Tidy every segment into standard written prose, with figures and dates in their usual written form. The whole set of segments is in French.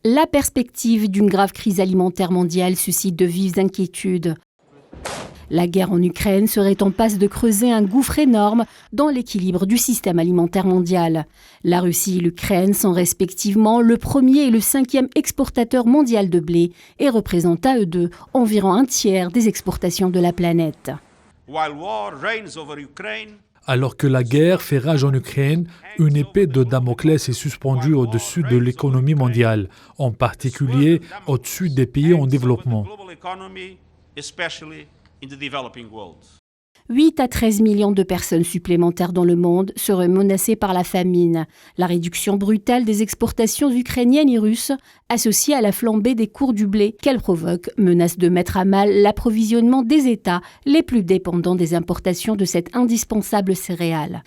La perspective d'une grave crise alimentaire mondiale suscite de vives inquiétudes. La guerre en Ukraine serait en passe de creuser un gouffre énorme dans l'équilibre du système alimentaire mondial. La Russie et l'Ukraine sont respectivement le premier et le 5e exportateur mondial de blé et représentent à eux deux environ un tiers des exportations de la planète. Alors que la guerre fait rage en Ukraine, une épée de Damoclès est suspendue au-dessus de l'économie mondiale, en particulier au-dessus des pays en développement. 8 à 13 millions de personnes supplémentaires dans le monde seraient menacées par la famine. La réduction brutale des exportations ukrainiennes et russes, associée à la flambée des cours du blé qu'elle provoque, menace de mettre à mal l'approvisionnement des États les plus dépendants des importations de cette indispensable céréale.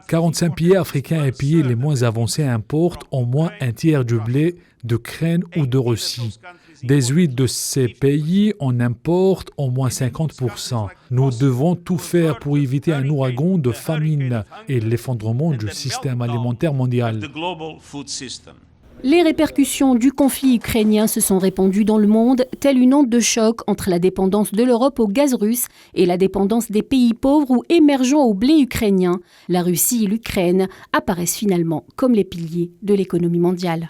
45 pays africains et pays les moins avancés importent au moins un tiers du blé d'Ukraine ou de Russie. 18 de ces pays en importent au moins 50%. Nous devons tout faire pour éviter un ouragan de famine et l'effondrement du système alimentaire mondial. Les répercussions du conflit ukrainien se sont répandues dans le monde, telle une onde de choc entre la dépendance de l'Europe au gaz russe et la dépendance des pays pauvres ou émergents au blé ukrainien. La Russie et l'Ukraine apparaissent finalement comme les piliers de l'économie mondiale.